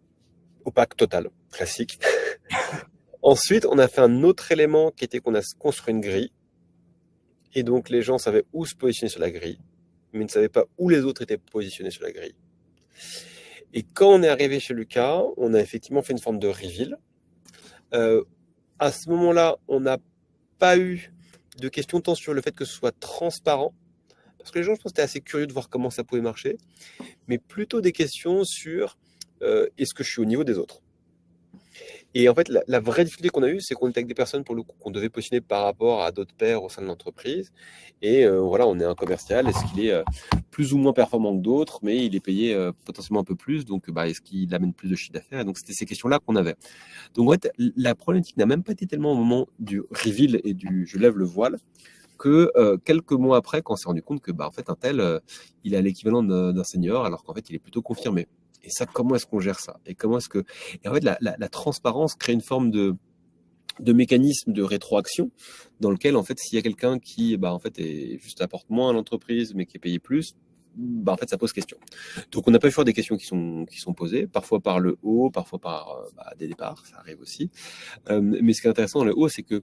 opaque totale, classique. Ensuite, on a fait un autre élément qui était qu'on a construit une grille. Et donc, les gens savaient où se positionner sur la grille, mais ne savaient pas où les autres étaient positionnés sur la grille. Et quand on est arrivé chez Lucas, on a effectivement fait une forme de reveal. À ce moment-là, on n'a pas eu de questions tant sur le fait que ce soit transparent, parce que les gens, je pense, étaient assez curieux de voir comment ça pouvait marcher, mais plutôt des questions sur est-ce que je suis au niveau des autres. Et en fait, la vraie difficulté qu'on a eue, c'est qu'on était avec des personnes pour le coup qu'on devait positionner par rapport à d'autres pairs au sein de l'entreprise. Et voilà, on est un commercial. Est-ce qu'il est plus ou moins performant que d'autres, mais il est payé potentiellement un peu plus. Donc, est-ce qu'il amène plus de chiffre d'affaires? Et donc, c'était ces questions-là qu'on avait. Donc, en fait, la problématique n'a même pas été tellement au moment du reveal et du je lève le voile que quelques mois après, quand on s'est rendu compte que, en fait, un tel, il a l'équivalent d'un senior, alors qu'en fait, il est plutôt confirmé. Et ça, comment est-ce qu'on gère ça? Et comment est-ce que... Et en fait, la transparence crée une forme de mécanisme de rétroaction dans lequel, en fait, s'il y a quelqu'un qui, en fait, juste apporte moins à l'entreprise, mais qui est payé plus, en fait, ça pose question. Donc, on n'a pas eu faire des questions qui sont posées, parfois par le haut, parfois par des départs, ça arrive aussi. Mais ce qui est intéressant dans le haut, c'est que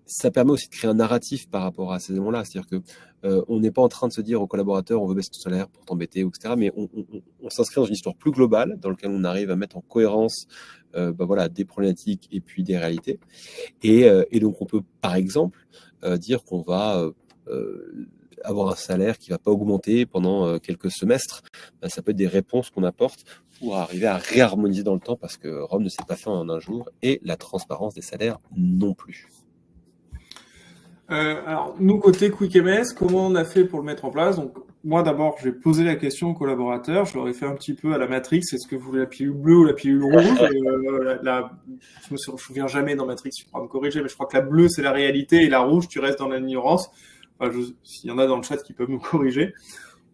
ça permet aussi de créer un narratif par rapport à ces éléments-là. C'est-à-dire que on n'est pas en train de se dire aux collaborateurs on veut baisser ton salaire pour t'embêter, etc. Mais on s'inscrit dans une histoire plus globale dans laquelle on arrive à mettre en cohérence des problématiques et puis des réalités. Et donc on peut par exemple dire qu'on va avoir un salaire qui va pas augmenter pendant quelques semestres. Ça peut être des réponses qu'on apporte pour arriver à réharmoniser dans le temps parce que Rome ne s'est pas fait en un jour et la transparence des salaires non plus. Alors, nous, côté QuickMS, comment on a fait pour le mettre en place? Donc, moi, d'abord, j'ai posé la question aux collaborateurs. Je leur ai fait un petit peu à la Matrix. Est-ce que vous voulez la pilule bleue ou la pilule rouge? Je me souviens jamais dans Matrix, tu pourras me corriger, mais je crois que la bleue, c'est la réalité et la rouge, tu restes dans l'ignorance. S'il y en a dans le chat qui peuvent me corriger.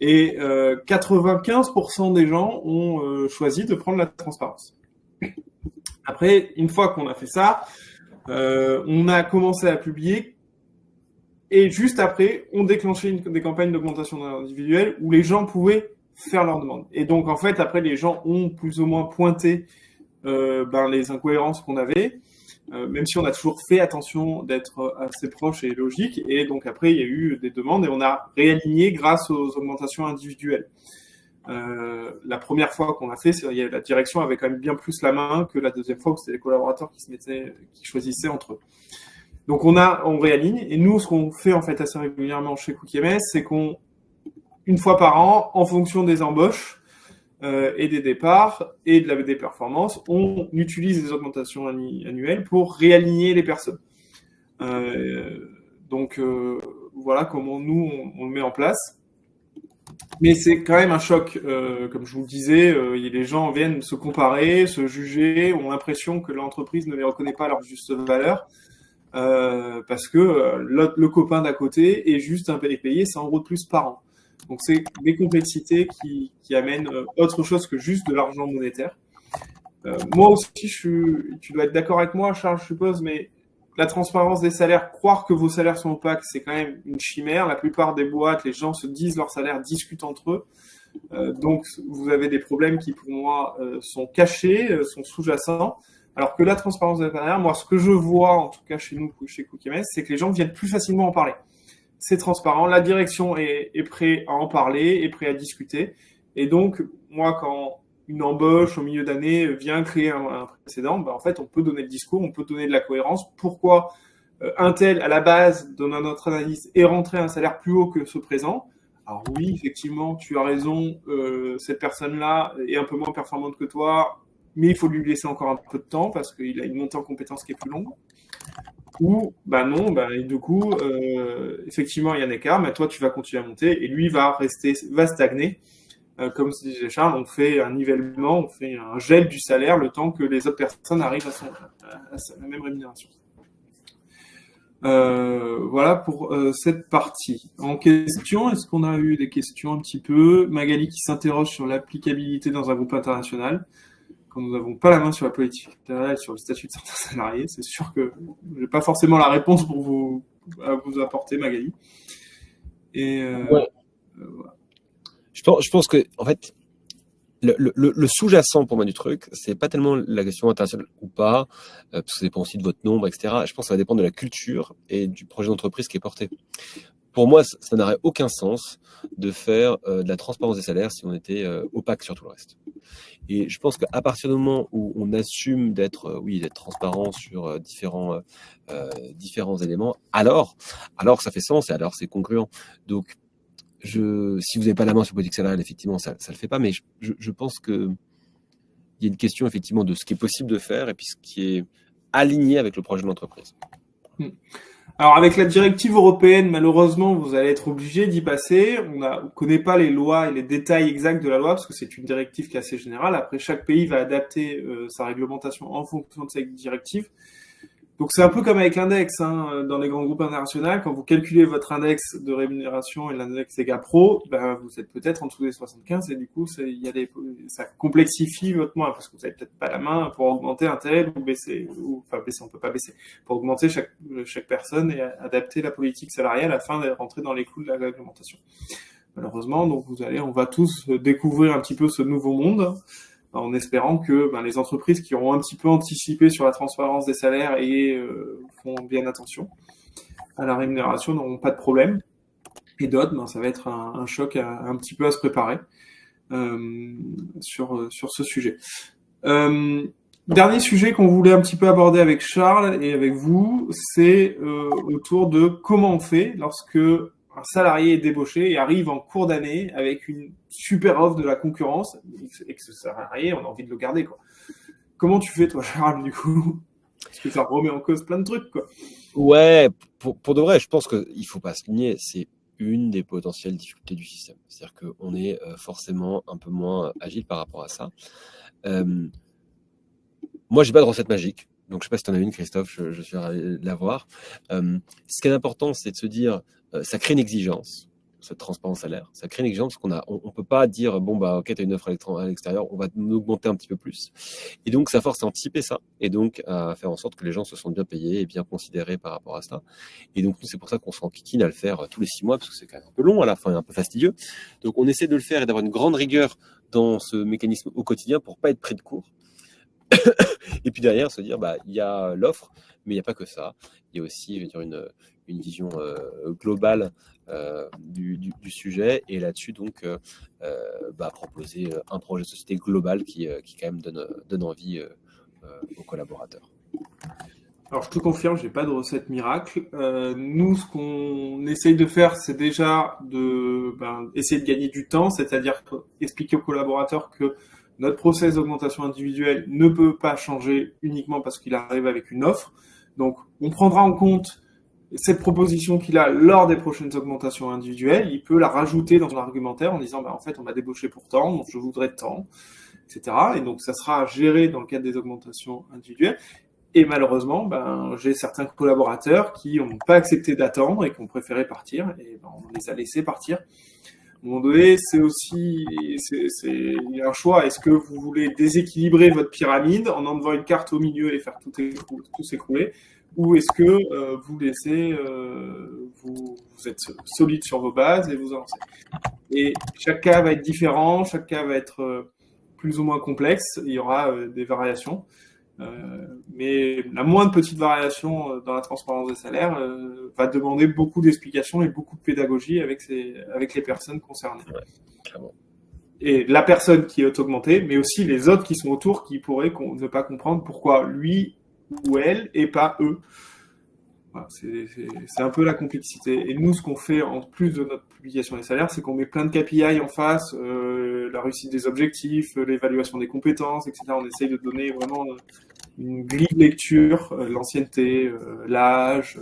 Et 95% des gens ont choisi de prendre la transparence. Après, une fois qu'on a fait ça, on a commencé à publier. Et juste après, on déclenchait des campagnes d'augmentation individuelle où les gens pouvaient faire leurs demandes. Et donc, en fait, après, les gens ont plus ou moins pointé les incohérences qu'on avait, même si on a toujours fait attention d'être assez proche et logique. Et donc, après, il y a eu des demandes et on a réaligné grâce aux augmentations individuelles. La première fois qu'on a fait, la direction avait quand même bien plus la main que la deuxième fois où c'était les collaborateurs qui choisissaient entre eux. Donc on réaligne, et nous ce qu'on fait en fait assez régulièrement chez QuickMS, c'est une une fois par an, en fonction des embauches et des départs et des performances, on utilise les augmentations annuelles pour réaligner les personnes. Donc voilà comment nous on le met en place. Mais c'est quand même un choc, comme je vous le disais, les gens viennent se comparer, se juger, ont l'impression que l'entreprise ne les reconnaît pas à leur juste valeur, parce que le copain d'à côté est juste payé 100 € de plus par an. Donc c'est des complexités qui amènent autre chose que juste de l'argent monétaire. Moi aussi, tu dois être d'accord avec moi, Charles, je suppose, mais la transparence des salaires, croire que vos salaires sont opaques, c'est quand même une chimère. La plupart des boîtes, les gens se disent leurs salaires, discutent entre eux. Donc, vous avez des problèmes qui, pour moi, sont cachés, sont sous-jacents. Alors que la transparence des salaires, moi, ce que je vois, en tout cas chez nous, chez CookieMS, c'est que les gens viennent plus facilement en parler. C'est transparent. La direction est prête à en parler, est prête à discuter. Et donc, moi, quand une embauche au milieu d'année vient créer un précédent, en fait, on peut donner le discours, on peut donner de la cohérence. Pourquoi un tel, à la base, dans notre analyse, est rentré à un salaire plus haut que ce présent? Alors oui, effectivement, tu as raison, cette personne-là est un peu moins performante que toi, mais il faut lui laisser encore un peu de temps parce qu'il a une montée en compétences qui est plus longue. Ou, non, et du coup, effectivement, il y a un écart, mais toi, tu vas continuer à monter et lui va stagner. Comme se disait Charles, on fait un nivellement, on fait un gel du salaire le temps que les autres personnes arrivent à la même rémunération. Voilà pour cette partie. En question, est-ce qu'on a eu des questions un petit peu? Magali qui s'interroge sur l'applicabilité dans un groupe international. Quand nous n'avons pas la main sur la politique salariale, sur le statut de certains salariés, c'est sûr que je n'ai pas forcément la réponse pour vous apporter, Magali. Et ouais. Voilà. Je pense que, en fait, le sous-jacent pour moi du truc, c'est pas tellement la question internationale ou pas, parce que ça dépend aussi de votre nombre, etc. Je pense que ça va dépendre de la culture et du projet d'entreprise qui est porté. Pour moi, ça n'aurait aucun sens de faire de la transparence des salaires si on était opaque sur tout le reste. Et je pense qu'à partir du moment où on assume d'être transparent sur différents éléments, alors ça fait sens et alors c'est congruent. Donc, si vous n'avez pas la main sur la politique salariale, effectivement, ça le fait pas. Mais je pense que il y a une question effectivement de ce qui est possible de faire et puis ce qui est aligné avec le projet de l'entreprise. Alors avec la directive européenne, malheureusement, vous allez être obligé d'y passer. On ne connaît pas les lois et les détails exacts de la loi parce que c'est une directive qui est assez générale. Après, chaque pays va adapter sa réglementation en fonction de cette directive. Donc c'est un peu comme avec l'index dans les grands groupes internationaux. Quand vous calculez votre index de rémunération et l'index EGA-Pro, vous êtes peut-être en dessous des 75 et du coup ça complexifie votre mois parce que vous n'avez peut-être pas la main pour augmenter un tel ou baisser, baisser, on peut pas baisser, pour augmenter chaque personne et adapter la politique salariale afin de rentrer dans les clous de la réglementation. Malheureusement, donc on va tous découvrir un petit peu ce nouveau monde, en espérant que les entreprises qui auront un petit peu anticipé sur la transparence des salaires et font bien attention à la rémunération n'auront pas de problème. Et d'autres, ça va être un choc un petit peu à se préparer sur ce sujet. Dernier sujet qu'on voulait un petit peu aborder avec Charles et avec vous, c'est autour de comment on fait lorsque un salarié est débauché et arrive en cours d'année avec une super offre de la concurrence et que ce salarié, on a envie de le garder, quoi. Comment tu fais, toi, Charles, du coup? Parce que ça remet en cause plein de trucs, quoi. Ouais, pour de vrai, je pense qu'il ne faut pas se nier, c'est une des potentielles difficultés du système. C'est-à-dire qu'on est forcément un peu moins agile par rapport à ça. Moi, j'ai pas de recette magique. Donc, je sais pas si tu en as une, Christophe, je suis ravi de l'avoir. Ce qui est important, c'est de se dire, ça crée une exigence, cette transparence salaire. Ça crée une exigence parce on peut pas dire, ok, tu as une offre à l'extérieur, on va augmenter un petit peu plus. Et donc, ça force à anticiper ça. Et donc, à faire en sorte que les gens se sentent bien payés et bien considérés par rapport à ça. Et donc, nous, c'est pour ça qu'on se renquiquine à le faire tous les 6 mois, parce que c'est quand même un peu long à la fin et un peu fastidieux. Donc, on essaie de le faire et d'avoir une grande rigueur dans ce mécanisme au quotidien pour pas être pris de court. Et puis derrière, se dire, il y a l'offre, mais il n'y a pas que ça. Il y a aussi une vision globale du sujet. Et là-dessus, donc, proposer un projet de société global qui quand même donne envie aux collaborateurs. Alors, je te confirme, j'ai pas de recette miracle. Nous, ce qu'on essaye de faire, c'est déjà essayer de gagner du temps, c'est-à-dire expliquer aux collaborateurs que notre process d'augmentation individuelle ne peut pas changer uniquement parce qu'il arrive avec une offre. Donc, on prendra en compte cette proposition qu'il a lors des prochaines augmentations individuelles. Il peut la rajouter dans son argumentaire en disant, en fait, on m'a débauché pour tant, donc je voudrais tant, etc. Et donc, ça sera géré dans le cadre des augmentations individuelles. Et malheureusement, j'ai certains collaborateurs qui n'ont pas accepté d'attendre et qui ont préféré partir. Et on les a laissés partir. À un moment donné, c'est un choix. Est-ce que vous voulez déséquilibrer votre pyramide en enlevant une carte au milieu et faire tout s'écrouler, ou est-ce que vous laissez, vous êtes solide sur vos bases et vous avancez. Et chaque cas va être différent, chaque cas va être plus ou moins complexe. Il y aura des variations. Mais la moindre petite variation dans la transparence des salaires va demander beaucoup d'explications et beaucoup de pédagogie avec les personnes concernées. Ouais, clairement. Et la personne qui est augmentée, mais aussi les autres qui sont autour qui pourraient ne pas comprendre pourquoi lui ou elle et pas eux. Voilà, c'est un peu la complexité. Et nous, ce qu'on fait en plus de notre publication des salaires, c'est qu'on met plein de KPI en face, la réussite des objectifs, l'évaluation des compétences, etc. On essaye de donner vraiment une grille de lecture, l'ancienneté, l'âge,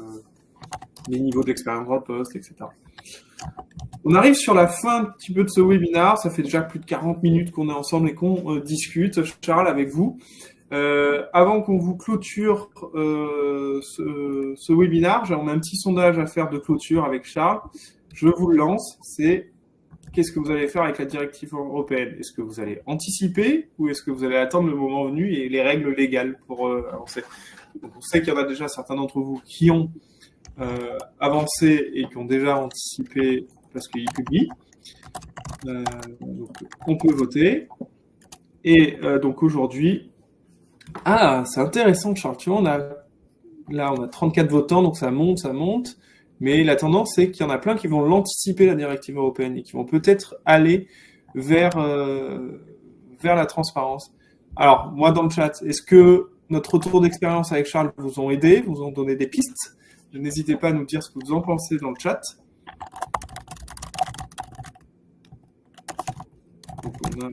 les niveaux d'expérience dans le poste, etc. On arrive sur la fin un petit peu de ce webinaire. Ça fait déjà plus de 40 minutes qu'on est ensemble et qu'on discute, Charles, avec vous. Avant qu'on vous clôture ce webinaire, on a un petit sondage à faire de clôture avec Charles. Je vous le lance. C'est qu'est-ce que vous allez faire avec la directive européenne? Est-ce que vous allez anticiper ou est-ce que vous allez attendre le moment venu et les règles légales pour avancer? Donc, on sait qu'il y en a déjà certains d'entre vous qui ont avancé et qui ont déjà anticipé parce qu'ils publient. Donc, on peut voter. Et donc aujourd'hui, c'est intéressant, Charles. Tu vois, on a 34 votants, donc ça monte. Mais la tendance, c'est qu'il y en a plein qui vont l'anticiper, la directive européenne, et qui vont peut-être aller vers la transparence. Alors, moi, dans le chat, est-ce que notre retour d'expérience avec Charles vous ont aidé, vous ont donné des pistes? N'hésitez pas à nous dire ce que vous en pensez dans le chat. Donc, on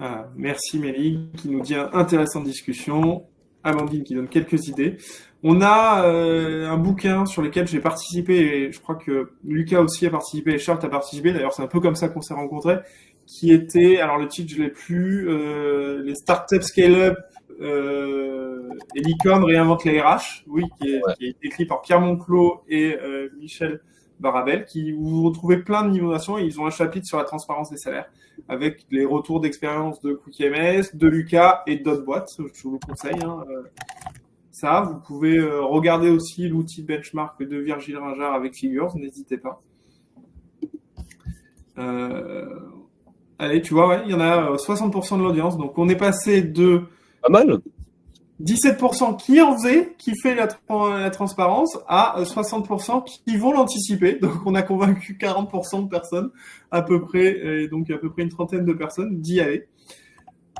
a merci Mélie qui nous dit intéressante discussion. Amandine qui donne quelques idées. On a un bouquin sur lequel j'ai participé et je crois que Lucas aussi a participé et Charles a participé. D'ailleurs, c'est un peu comme ça qu'on s'est rencontrés. Qui était, alors le titre je l'ai plus, les startups scale-up et licorne réinventent les RH. Oui, qui est écrit par Pierre Monclos et Michel Barabel, qui vous retrouvez plein d'innovations et ils ont un chapitre sur la transparence des salaires avec les retours d'expérience de QuickMS, de Lucas et d'autres boîtes. Je vous le conseille. Ça, vous pouvez regarder aussi l'outil benchmark de Virgile Ringard avec Figures, n'hésitez pas. Allez, tu vois, il y en a 60% de l'audience, donc on est passé de Pas mal. 17% qui en faisait, qui fait la transparence, à 60% qui vont l'anticiper. Donc, on a convaincu 40% de personnes, à peu près, et donc à peu près une trentaine de personnes d'y aller.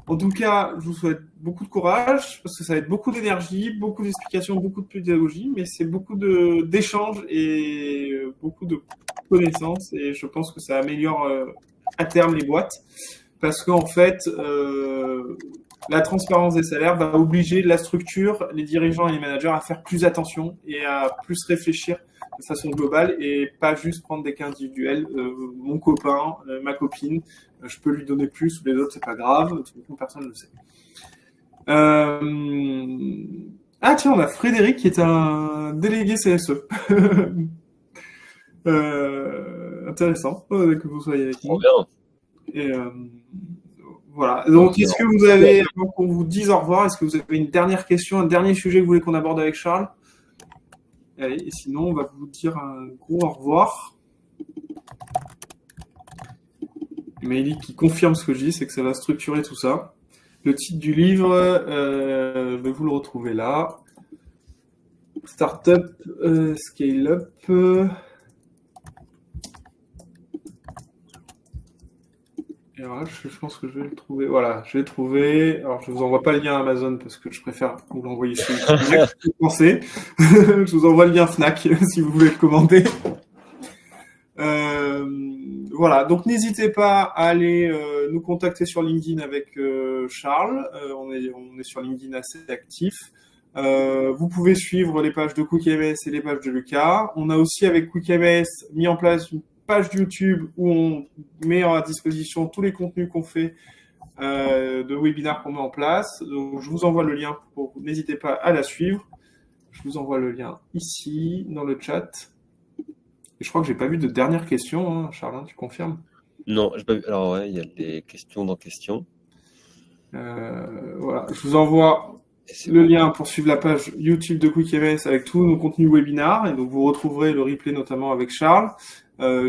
En tout cas, je vous souhaite beaucoup de courage, parce que ça va être beaucoup d'énergie, beaucoup d'explications, beaucoup de pédagogie, mais c'est beaucoup d'échanges et beaucoup de connaissances, et je pense que ça améliore à terme les boîtes, parce qu'en fait, la transparence des salaires va obliger la structure, les dirigeants et les managers à faire plus attention et à plus réfléchir de façon globale et pas juste prendre des cas individuels. Mon copain, ma copine, je peux lui donner plus ou les autres, c'est pas grave, personne ne le sait. Tiens, on a Frédéric qui est un délégué CSE. Intéressant que vous soyez avec nous. Et voilà. Donc, est-ce que vous avez, avant qu'on vous dise au revoir, est-ce que vous avez une dernière question, un dernier sujet que vous voulez qu'on aborde avec Charles? Allez, et sinon, on va vous dire un gros au revoir. Mélie qui confirme ce que je dis, c'est que ça va structurer tout ça. Le titre du livre, je vais vous le retrouver là. Startup, Scale-up. Et alors là, je pense que je vais le trouver. Voilà, je l'ai trouvé. Alors, je vous envoie pas le lien Amazon parce que je préfère vous l'envoyer chez Fnac. Vous pensez Je vous envoie le lien Fnac si vous voulez le commander. Voilà, donc n'hésitez pas à aller nous contacter sur LinkedIn avec Charles. On est sur LinkedIn assez actif. Vous pouvez suivre les pages de QuickMS et les pages de Lucas. On a aussi avec QuickMS mis en place une page YouTube où on met à disposition tous les contenus qu'on fait de webinaires qu'on met en place. Donc, je vous envoie le lien, n'hésitez pas à la suivre. Je vous envoie le lien ici dans le chat. Et je crois que j'ai pas vu de dernière question, hein, Charles, tu confirmes? Non, j'ai pas vu. Alors ouais, il y a des questions dans questions. Voilà, je vous envoie C'est le bon. lien pour suivre la page YouTube de QuickMS avec tous nos contenus webinaires. Et donc, vous retrouverez le replay notamment avec Charles.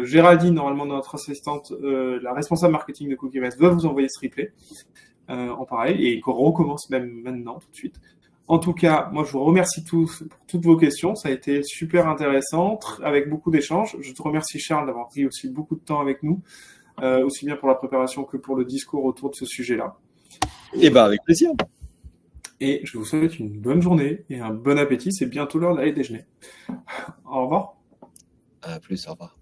Géraldine, normalement notre assistante, la responsable marketing de QuickMS, va vous envoyer ce replay en pareil et qu'on recommence même maintenant tout de suite. En tout cas, moi je vous remercie tous pour toutes vos questions. Ça a été super intéressant, avec beaucoup d'échanges. Je te remercie Charles d'avoir pris aussi beaucoup de temps avec nous, aussi bien pour la préparation que pour le discours autour de ce sujet-là. Et ben avec plaisir. Et je vous souhaite une bonne journée et un bon appétit. C'est bientôt l'heure d'aller déjeuner. Au revoir. À plus, au revoir.